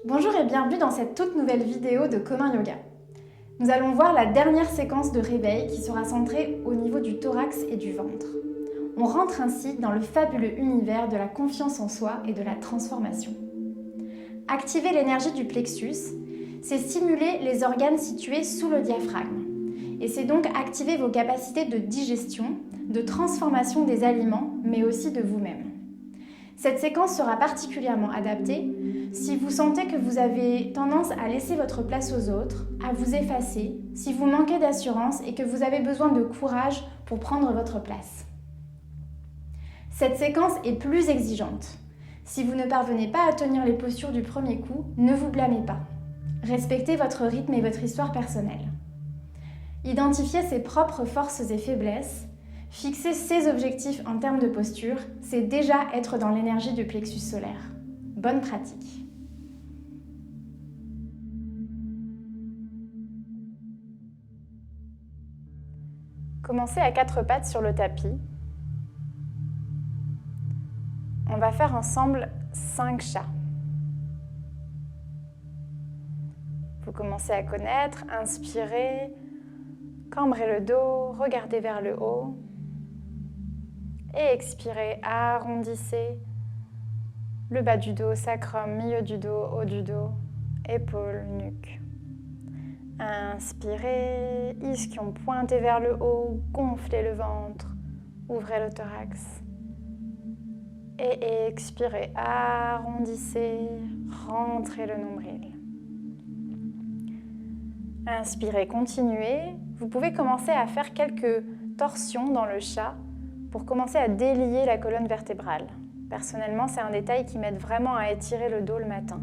Bonjour et bienvenue dans cette toute nouvelle vidéo de Commun Yoga. Nous allons voir la dernière séquence de réveil qui sera centrée au niveau du thorax et du ventre. On rentre ainsi dans le fabuleux univers de la confiance en soi et de la transformation. Activer l'énergie du plexus, c'est stimuler les organes situés sous le diaphragme. Et c'est donc activer vos capacités de digestion, de transformation des aliments, mais aussi de vous-même. Cette séquence sera particulièrement adaptée si vous sentez que vous avez tendance à laisser votre place aux autres, à vous effacer, si vous manquez d'assurance et que vous avez besoin de courage pour prendre votre place. Cette séquence est plus exigeante. Si vous ne parvenez pas à tenir les postures du premier coup, ne vous blâmez pas. Respectez votre rythme et votre histoire personnelle. Identifier ses propres forces et faiblesses, fixer ses objectifs en termes de posture, c'est déjà être dans l'énergie du plexus solaire. Bonne pratique. Commencez à quatre pattes sur le tapis. On va faire ensemble 5 chats. Vous commencez à connaître, inspirez, cambrez le dos, regardez vers le haut. Et expirez, arrondissez le bas du dos, sacrum, milieu du dos, haut du dos, épaules, nuque. Inspirez, ischion pointé vers le haut, gonflez le ventre, ouvrez le thorax. Et expirez, arrondissez, rentrez le nombril. Inspirez, continuez. Vous pouvez commencer à faire quelques torsions dans le chat pour commencer à délier la colonne vertébrale. Personnellement, c'est un détail qui m'aide vraiment à étirer le dos le matin.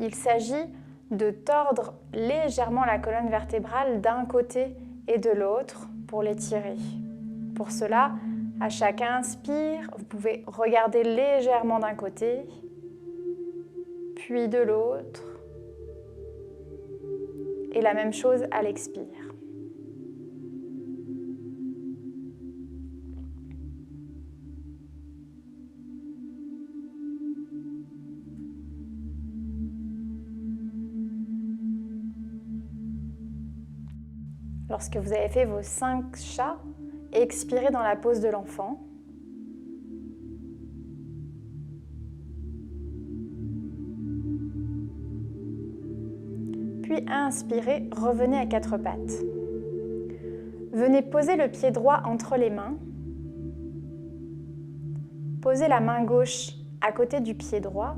Il s'agit de tordre légèrement la colonne vertébrale d'un côté et de l'autre pour l'étirer. Pour cela, à chaque inspire, vous pouvez regarder légèrement d'un côté, puis de l'autre, et la même chose à l'expire. Lorsque vous avez fait vos 5 chats, expirez dans la pose de l'enfant. Puis inspirez, revenez à 4 pattes. Venez poser le pied droit entre les mains. Posez la main gauche à côté du pied droit.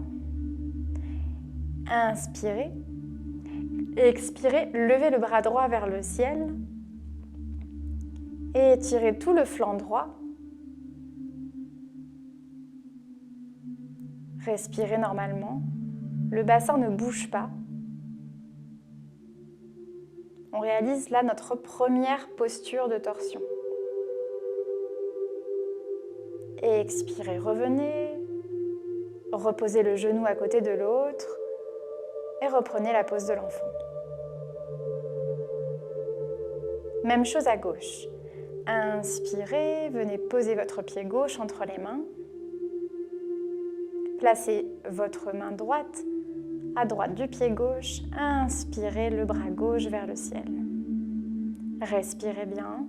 Inspirez. Expirez, levez le bras droit vers le ciel. Et étirez tout le flanc droit. Respirez normalement. Le bassin ne bouge pas. On réalise là notre première posture de torsion. Et expirez, revenez. Reposez le genou à côté de l'autre. Et reprenez la pose de l'enfant. Même chose à gauche. Inspirez, venez poser votre pied gauche entre les mains. Placez votre main droite à droite du pied gauche. Inspirez le bras gauche vers le ciel. Respirez bien.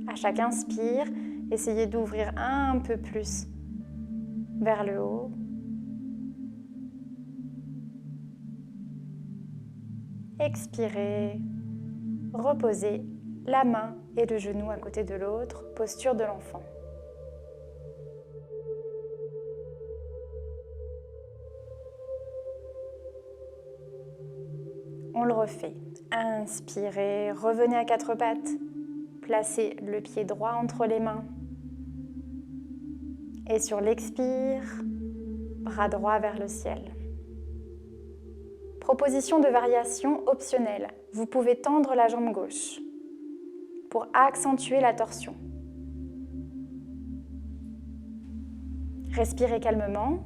À chaque inspire, essayez d'ouvrir un peu plus vers le haut. Expirez, reposez la main et le genou à côté de l'autre, posture de l'enfant. On le refait. Inspirez, revenez à 4 pattes. Placez le pied droit entre les mains. Et sur l'expire, bras droit vers le ciel. Proposition de variation optionnelle. Vous pouvez tendre la jambe gauche pour accentuer la torsion. Respirez calmement.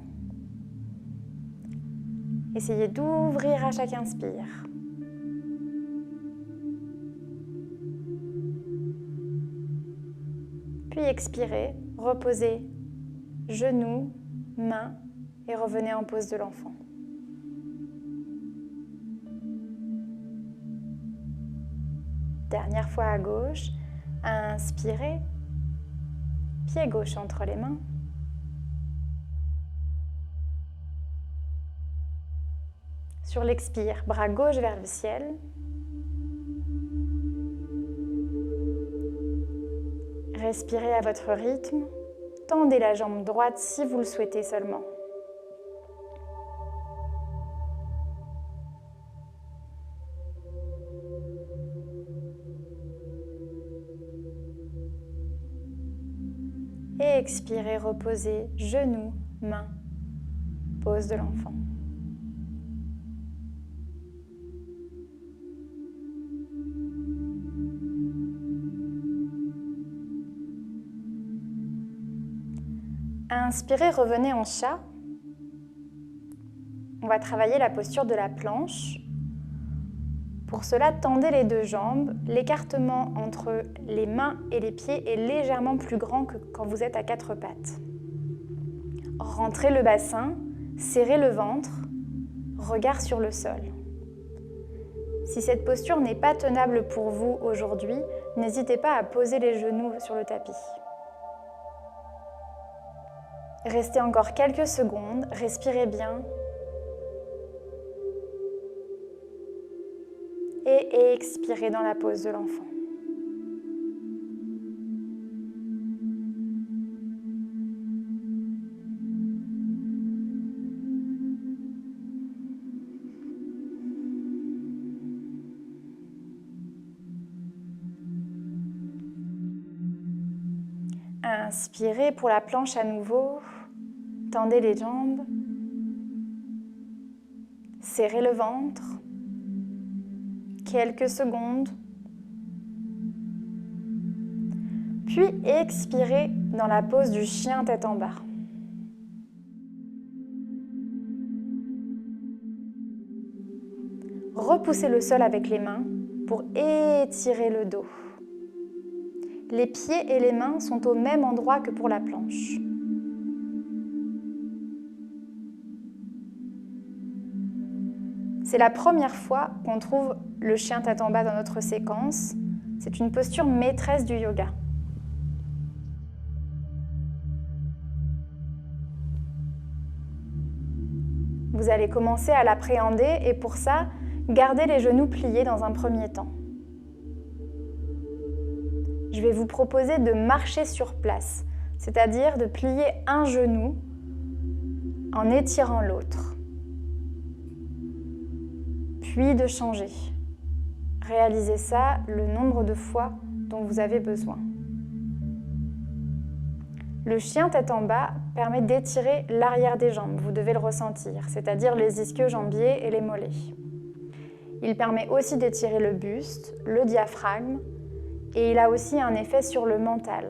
Essayez d'ouvrir à chaque inspire. Puis expirez, reposez genoux, mains et revenez en pose de l'enfant. Dernière fois à gauche, inspirez, pied gauche entre les mains. Sur l'expire, bras gauche vers le ciel. Respirez à votre rythme. Tendez la jambe droite si vous le souhaitez seulement. Et expirez, reposez, genoux, mains, pose de l'enfant. Inspirez, revenez en chat. On va travailler la posture de la planche. Pour cela, tendez les deux jambes. L'écartement entre les mains et les pieds est légèrement plus grand que quand vous êtes à quatre pattes. Rentrez le bassin, serrez le ventre, regard sur le sol. Si cette posture n'est pas tenable pour vous aujourd'hui, n'hésitez pas à poser les genoux sur le tapis. Restez encore quelques secondes, respirez bien. Et expirez dans la pose de l'enfant. Inspirez pour la planche à nouveau. Tendez les jambes. Serrez le ventre. Quelques secondes. Puis expirez dans la pose du chien tête en bas. Repoussez le sol avec les mains pour étirer le dos. Les pieds et les mains sont au même endroit que pour la planche. C'est la première fois qu'on trouve le chien tête en bas dans notre séquence. C'est une posture maîtresse du yoga. Vous allez commencer à l'appréhender et pour ça, gardez les genoux pliés dans un premier temps. Je vais vous proposer de marcher sur place, c'est-à-dire de plier un genou en étirant l'autre. Puis de changer. Réalisez ça le nombre de fois dont vous avez besoin. Le chien tête en bas permet d'étirer l'arrière des jambes, vous devez le ressentir, c'est-à-dire les ischio-jambiers et les mollets. Il permet aussi d'étirer le buste, le diaphragme, et il a aussi un effet sur le mental.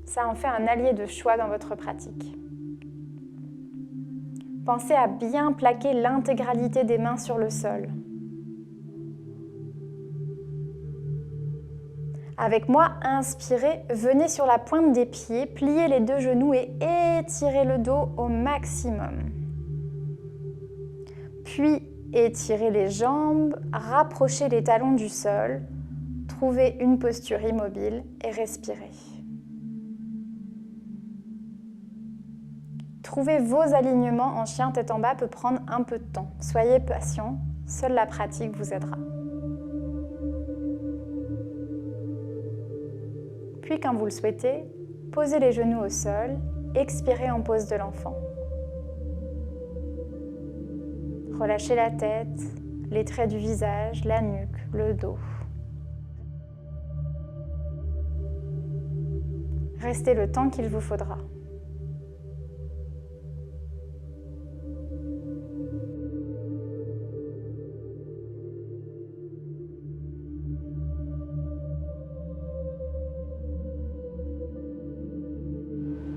Ça en fait un allié de choix dans votre pratique. Pensez à bien plaquer l'intégralité des mains sur le sol. Avec moi, inspirez, venez sur la pointe des pieds, pliez les deux genoux et étirez le dos au maximum. Puis étirez les jambes, rapprochez les talons du sol, trouvez une posture immobile et respirez. Trouver vos alignements en chien tête en bas peut prendre un peu de temps. Soyez patient, seule la pratique vous aidera. Puis quand vous le souhaitez, posez les genoux au sol, expirez en pose de l'enfant. Relâchez la tête, les traits du visage, la nuque, le dos. Restez le temps qu'il vous faudra.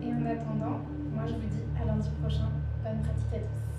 Et en attendant, Moi, je vous dis à lundi prochain. Bonne pratique à tous.